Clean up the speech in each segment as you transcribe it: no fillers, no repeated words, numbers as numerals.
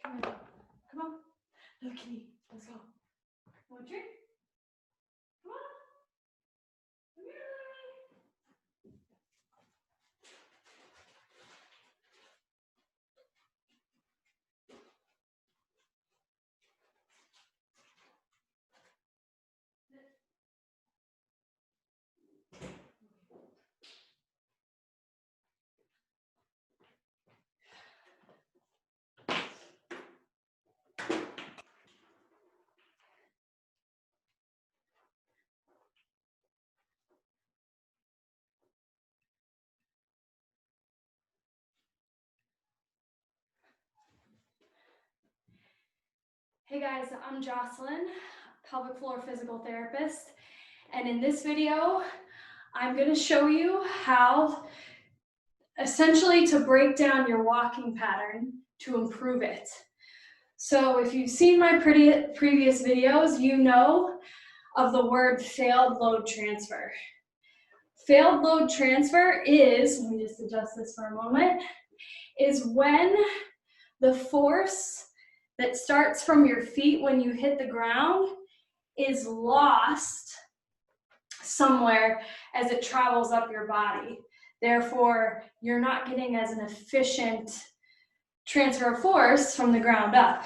Come on. Little kitty. Let's go. Want a drink? Come on. Come here. Hey guys, I'm Jocelyn, pelvic floor physical therapist, and in this video, I'm going to show you how essentially to break down your walking pattern to improve it. So if you've seen my previous videos, you know of the word failed load transfer. Failed load transfer is, let me just adjust this for a moment, is when the force that starts from your feet when you hit the ground is lost somewhere as it travels up your body. Therefore, you're not getting as an efficient transfer of force from the ground up.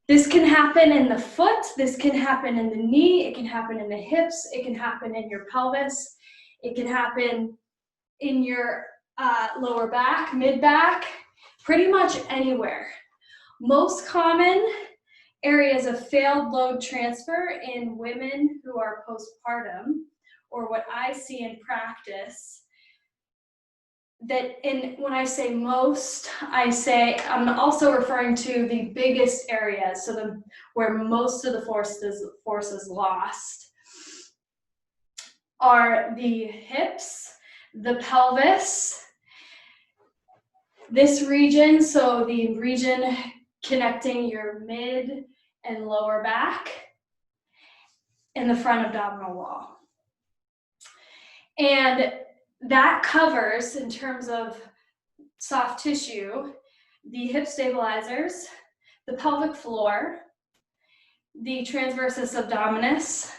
This can happen in the foot, this can happen in the knee, it can happen in the hips, it can happen in your pelvis, it can happen in your lower back, mid-back, pretty much anywhere. Most common areas of failed load transfer in women who are postpartum, or what I see in practice, when I say most, I'm also referring to the biggest areas, so where most of the force is lost, are the hips, the pelvis, this region, so the region connecting your mid and lower back, and the front abdominal wall. And that covers, in terms of soft tissue, the hip stabilizers, the pelvic floor, the transversus abdominis,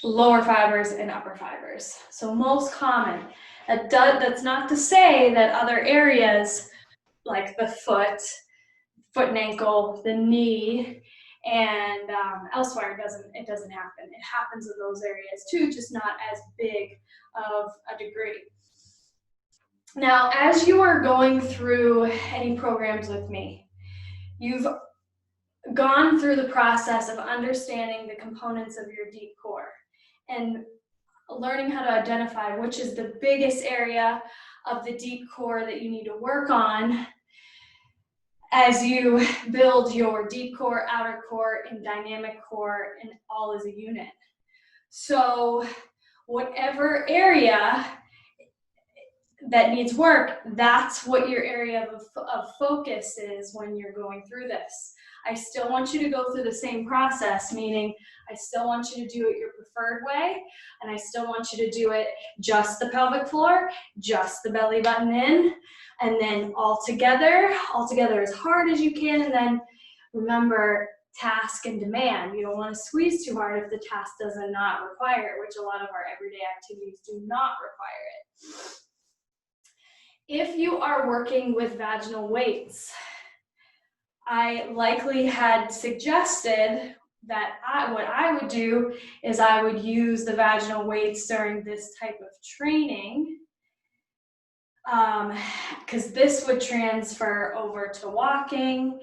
lower fibers, and upper fibers. So most common. That's not to say that other areas like the foot and ankle, the knee, and elsewhere it doesn't happen. It happens in those areas too, just not as big of a degree. Now, as you are going through any programs with me, you've gone through the process of understanding the components of your deep core and learning how to identify which is the biggest area of the deep core that you need to work on as you build your deep core, outer core, and dynamic core, and all as a unit. So whatever area that needs work, that's what your area of focus is when you're going through this. I still want you to go through the same process, meaning I still want you to do it your preferred way, and I still want you to do it just the pelvic floor, just the belly button in, and then all together as hard as you can, and then remember task and demand. You don't want to squeeze too hard if the task does not require it, which a lot of our everyday activities do not require it. If you are working with vaginal weights, I likely had suggested that what I would do is I would use the vaginal weights during this type of training, because this would transfer over to walking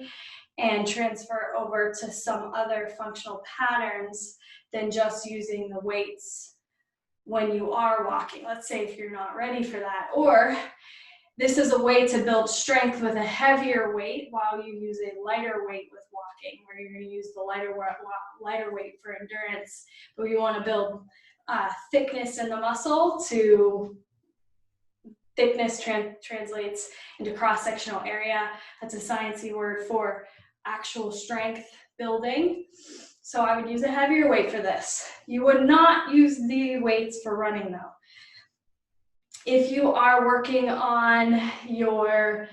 and transfer over to some other functional patterns than just using the weights when you are walking. Let's say if you're not ready for that, or this is a way to build strength with a heavier weight while you use a lighter weight with walking, where you're going to use the lighter weight for endurance, but you want to build thickness in the muscle. Thickness translates into cross-sectional area. That's a sciencey word for actual strength building. So I would use a heavier weight for this. You would not use the weights for running though. If you are working on your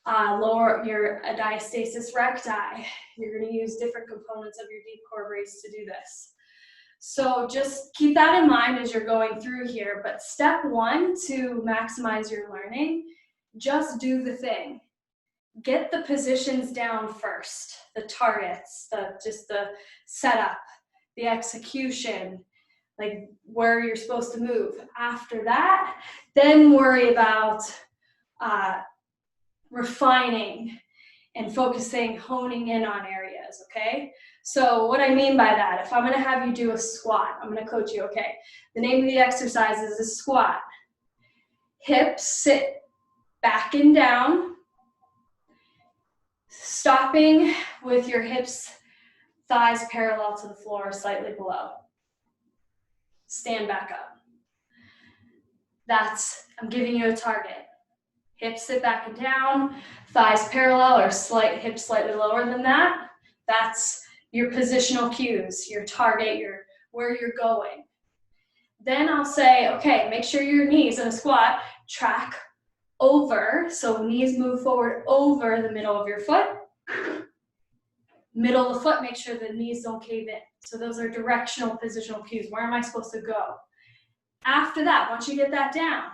lower your diastasis recti. You're going to use different components of your deep core brace to do this. So just keep that in mind as you're going through here. But step one to maximize your learning, just do the thing. Get the positions down first, the targets, just the setup, the execution, like where you're supposed to move. After that, then worry about refining and focusing, honing in on areas, okay? So what I mean by that, if I'm gonna have you do a squat, I'm gonna coach you, okay? The name of the exercise is a squat. Hips sit back and down, stopping with your hips, thighs parallel to the floor, slightly below. Stand back up. I'm giving you a target. Hips sit back and down, thighs parallel or hips slightly lower than that. That's your positional cues, your target, where you're going. Then I'll say, okay, make sure your knees in a squat track over, so knees move forward over the middle of your foot. Middle of the foot, make sure the knees don't cave in. So those are directional positional cues. Where am I supposed to go? After that, once you get that down,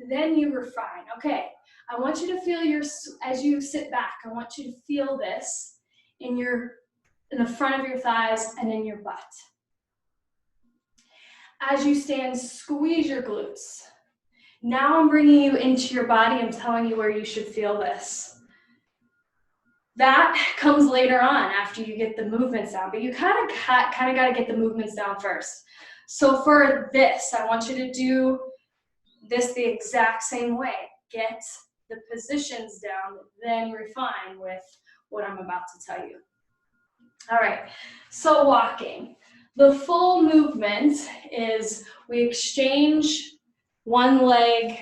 then you refine. Okay, I want you to feel as you sit back, I want you to feel this in the front of your thighs and in your butt. As you stand, squeeze your glutes. Now I'm bringing you into your body. I'm telling you where you should feel this. That comes later on after you get the movements down, but you kind of got to get the movements down first. So for this, I want you to do this the exact same way. Get the positions down, then refine with what I'm about to tell you. All right, so walking. The full movement is we exchange one leg,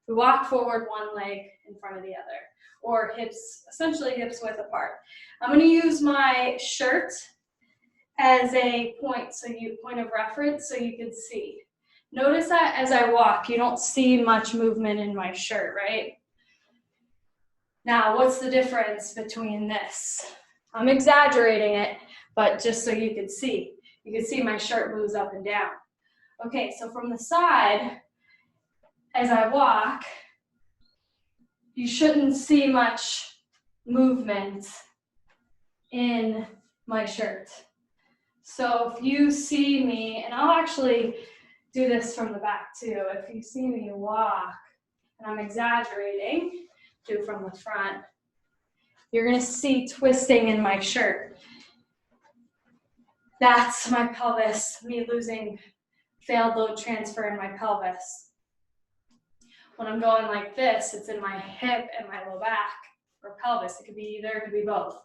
we walk forward one leg in front of the other, or essentially hips width apart. I'm going to use my shirt as a point of reference so you can see. Notice that as I walk, you don't see much movement in my shirt, right? Now, what's the difference between this? I'm exaggerating it, but just so you can see. You can see my shirt moves up and down. Okay, so from the side, as I walk, you shouldn't see much movement in my shirt. So if you see me, and I'll actually do this from the back too. If you see me walk, and I'm exaggerating, do from the front, you're gonna see twisting in my shirt. That's my pelvis, me losing failed load transfer in my pelvis. When I'm going like this, it's in my hip and my low back, or pelvis. It could be either, it could be both.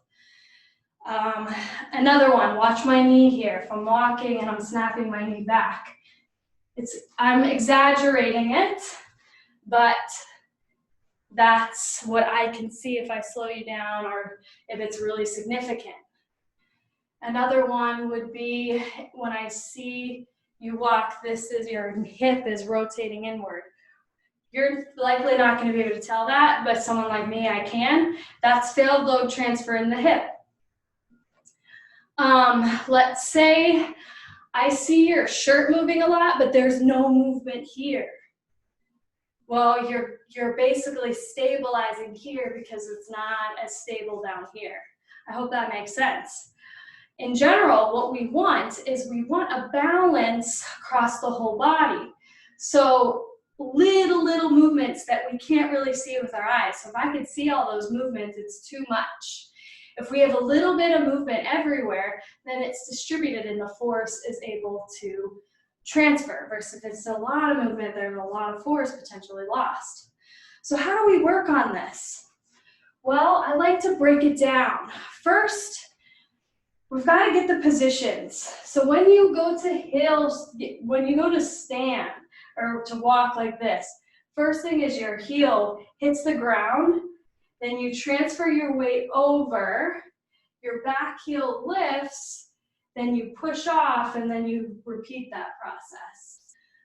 Another one, watch my knee here. If I'm walking and I'm snapping my knee back, I'm exaggerating it, but that's what I can see if I slow you down or if it's really significant. Another one would be when I see you walk, your hip is rotating inward. You're likely not going to be able to tell that, but someone like me, I can. That's failed load transfer in the hip. Let's say I see your shirt moving a lot, but there's no movement here. Well, you're basically stabilizing here because it's not as stable down here. I hope that makes sense. In general, what we want is we want a balance across the whole body. So little movements that we can't really see with our eyes. So if I could see all those movements, it's too much. If we have a little bit of movement everywhere, then it's distributed and the force is able to transfer, versus if it's a lot of movement, there's a lot of force potentially lost. So how do we work on this? Well, I like to break it down. First, we've got to get the positions. So when you go to stand or to walk like this, first thing is your heel hits the ground, then you transfer your weight over, your back heel lifts, then you push off, and then you repeat that process.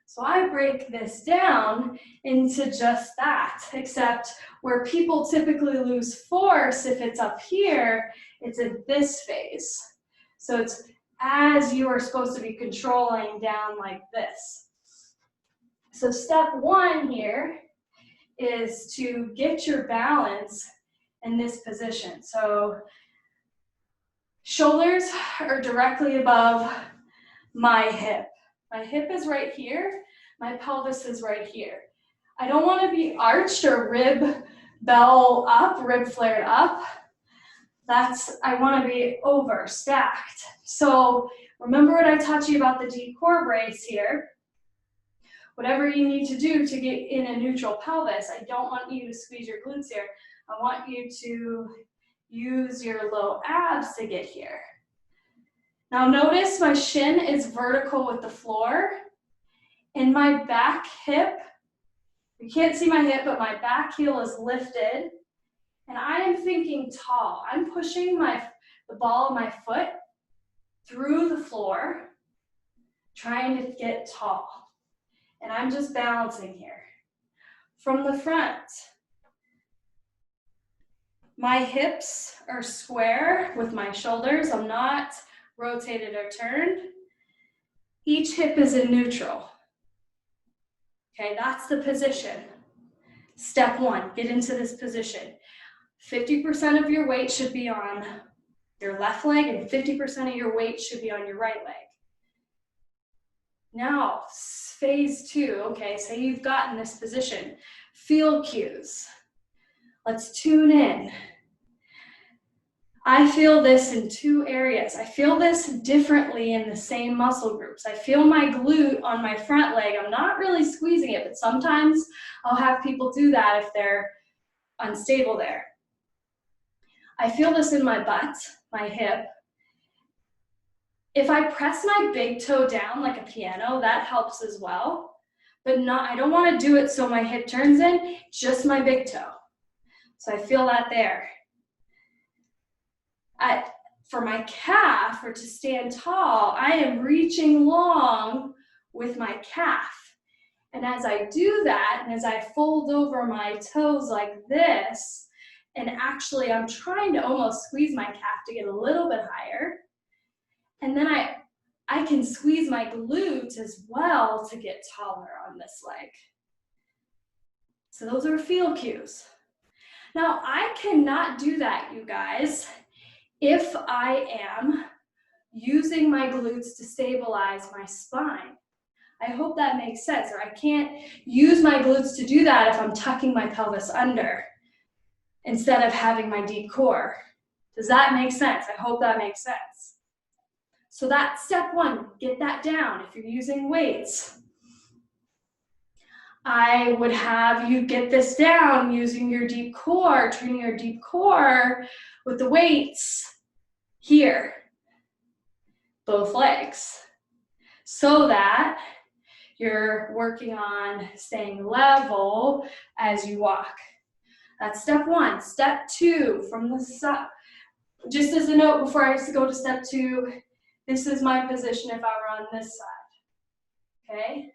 So I break this down into just that, except where people typically lose force, if it's up here, it's at this phase. So it's as you are supposed to be controlling down like this. So step one here is to get your balance in this position. So shoulders are directly above my hip. My hip is right here. My pelvis is right here. I don't want to be arched or rib bell up, rib flared up. I want to be over stacked. So remember what I taught you about the deep core brace here. Whatever you need to do to get in a neutral pelvis, I don't want you to squeeze your glutes here. I want you to use your low abs to get here. Now notice my shin is vertical with the floor, and my back hip, you can't see my hip, but my back heel is lifted, and I am thinking tall. I'm pushing the ball of my foot through the floor, trying to get tall. And I'm just balancing here. From the front, my hips are square with my shoulders. I'm not rotated or turned. Each hip is in neutral. Okay, that's the position. Step one, get into this position. 50% of your weight should be on your left leg and 50% of your weight should be on your right leg. Now, phase two, okay, say you've gotten this position. Feel cues. Let's tune in. I feel this in two areas. I feel this differently in the same muscle groups. I feel my glute on my front leg. I'm not really squeezing it, but sometimes I'll have people do that if they're unstable there. I feel this in my butt, my hip. If I press my big toe down like a piano, that helps as well. But I don't want to do it so my hip turns in, just my big toe. So I feel that there. For my calf, or to stand tall, I am reaching long with my calf. And as I do that, and as I fold over my toes like this, and actually I'm trying to almost squeeze my calf to get a little bit higher, and then I can squeeze my glutes as well to get taller on this leg. So those are feel cues. Now I cannot do that, you guys, if I am using my glutes to stabilize my spine. I hope that makes sense. Or I can't use my glutes to do that if I'm tucking my pelvis under instead of having my deep core. Does that make sense? I hope that makes sense. So that's step one, get that down. If you're using weights, I would have you get this down using your deep core, training your deep core with the weights here, both legs, so that you're working on staying level as you walk. That's step one. Step two, from the side. Just as a note before I go to step two, this is my position if I were on this side, okay?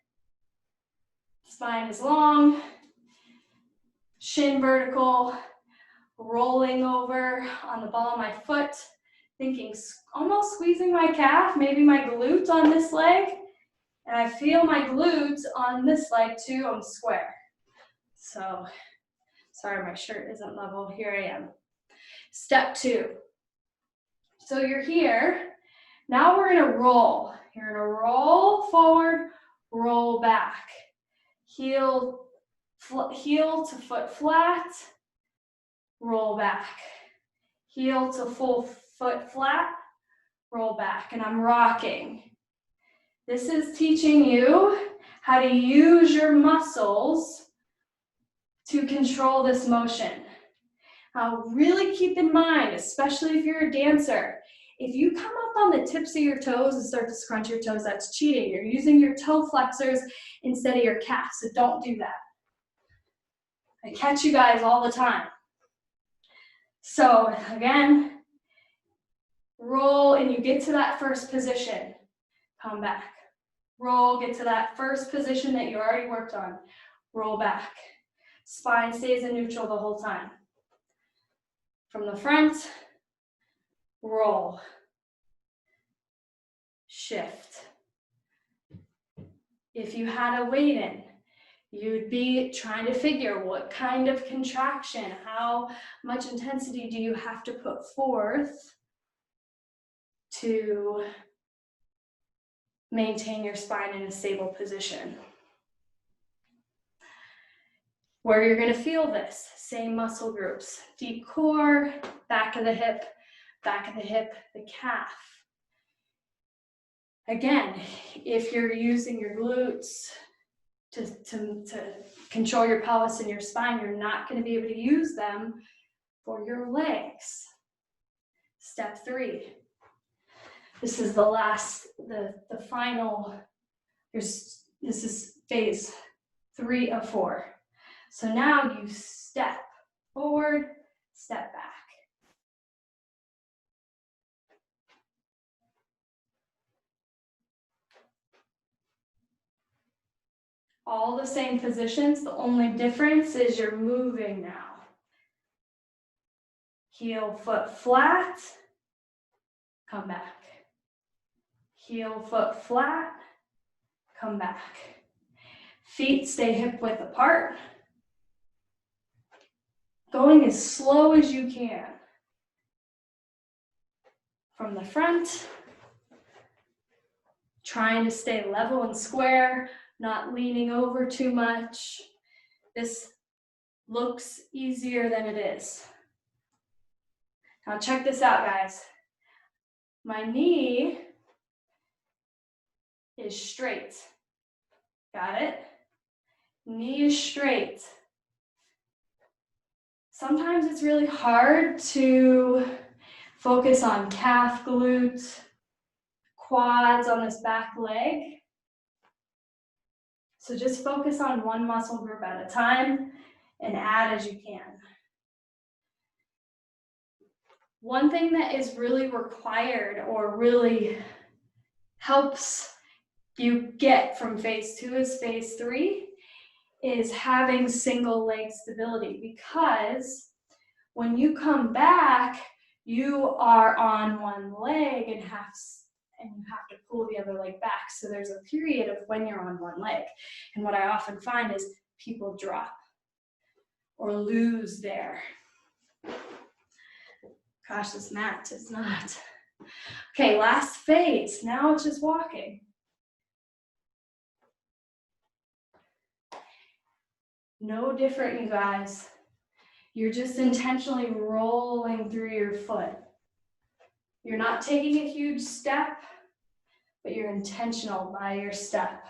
Spine is long, shin vertical, rolling over on the ball of my foot, thinking almost squeezing my calf, maybe my glute on this leg, and I feel my glutes on this leg too. I'm square. So, sorry, my shirt isn't level. Here I am. Step two. So you're here. Now we're gonna roll. You're gonna roll forward, roll back. Heel to foot flat, roll back. Heel to full foot flat, roll back. And I'm rocking. This is teaching you how to use your muscles to control this motion. Now, really keep in mind, especially if you're a dancer, if you come up on the tips of your toes and start to scrunch your toes, that's cheating. You're using your toe flexors instead of your calf, so don't do that. I catch you guys all the time. So again, roll and you get to that first position. Come back. Roll, get to that first position that you already worked on. Roll back. Spine stays in neutral the whole time. From the front, roll. Shift. If you had a weight in, you'd be trying to figure what kind of contraction, how much intensity do you have to put forth to maintain your spine in a stable position. Where you're going to feel this, same muscle groups, deep core, back of the hip, the calf. Again, if you're using your glutes to control your pelvis and your spine, you're not going to be able to use them for your legs. Step 3. This is the last, the final, this is phase 3 of 4. So now you step forward, step back. All the same positions, the only difference is you're moving now. Heel, foot flat, come back. Heel, foot flat, come back. Feet stay hip width apart. Going as slow as you can. From the front, trying to stay level and square, not leaning over too much. This looks easier than it is. Now check this out, guys. My knee is straight. Got it? Knee is straight. Sometimes it's really hard to focus on calf, glute, quads on this back leg. So just focus on one muscle group at a time and add as you can. One thing that is really required or really helps you get from phase 2 is phase 3 is having single leg stability, because when you come back, you are on one leg and you have to pull the other leg back. So there's a period of when you're on one leg. And what I often find is people drop or lose there. Gosh, this mat is not. Okay, last phase. Now it's just walking. No different, you guys. You're just intentionally rolling through your foot. You're not taking a huge step, but you're intentional by your step.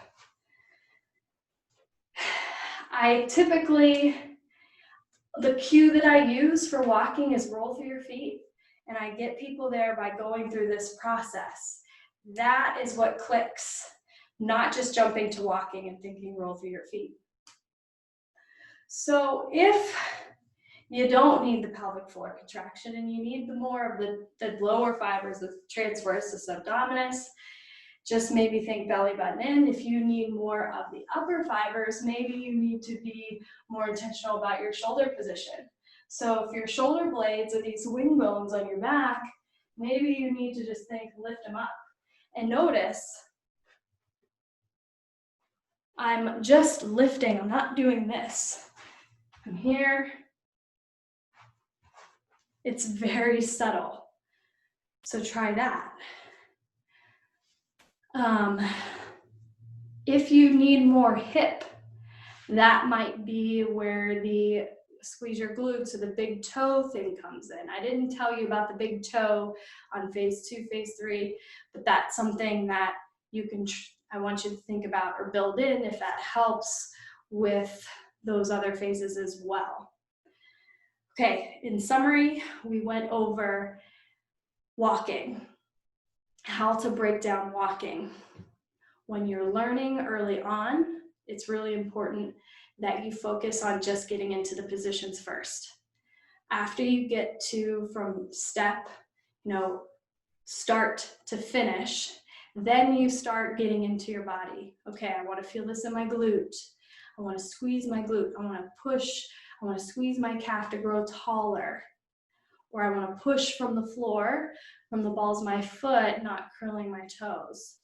The cue that I use for walking is roll through your feet, and I get people there by going through this process. That is what clicks, not just jumping to walking and thinking roll through your feet. So if you don't need the pelvic floor contraction and you need the more of the lower fibers, the transversus abdominis, just maybe think belly button in. If you need more of the upper fibers, maybe you need to be more intentional about your shoulder position. So if your shoulder blades are these wing bones on your back, maybe you need to just lift them up. And notice, I'm just lifting, I'm not doing this. I'm here. It's very subtle. So try that. If you need more hip, that might be where the squeeze your glutes or the big toe thing comes in. I didn't tell you about the big toe on phase 2, phase 3, but that's something that you can, I want you to think about or build in if that helps with those other phases as well. Okay, in summary, we went over walking, how to break down walking. When you're learning early on, it's really important that you focus on just getting into the positions first. After you get from start to finish, Then you start getting into your body. Okay, I want to feel this in my glute. I want to squeeze my glute. I want to push. I want to squeeze my calf to grow taller. Or I want to push from the floor, from the balls of my foot, not curling my toes.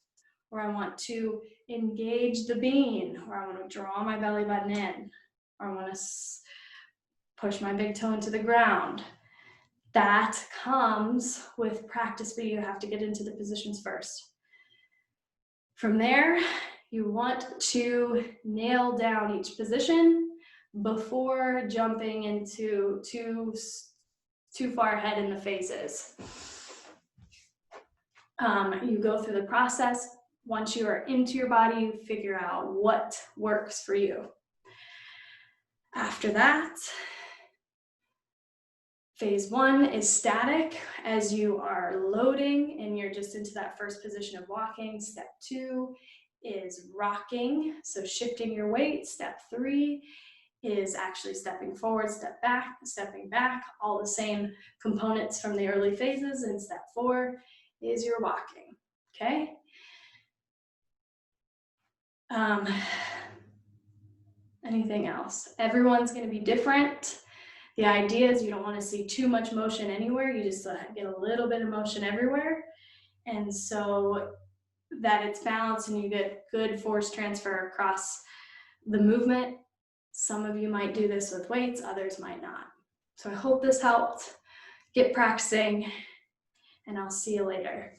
Or I want to engage the bean, or I want to draw my belly button in, or I want to push my big toe into the ground. That comes with practice, but you have to get into the positions first. From there, you want to nail down each position before jumping into too far ahead in the phases. You go through the process. Once you are into your body, you figure out what works for you. After that, phase 1 is static as you are loading and you're just into that first position of walking. Step 2 is rocking, so shifting your weight. Step 3 is actually stepping forward, stepping back, all the same components from the early phases. And step 4 is your walking, okay? Anything else? Everyone's gonna be different. The idea is you don't want to see too much motion anywhere. You just get a little bit of motion everywhere. And so that it's balanced and you get good force transfer across the movement. Some of you might do this with weights, others might not. So I hope this helped. Get practicing, and I'll see you later.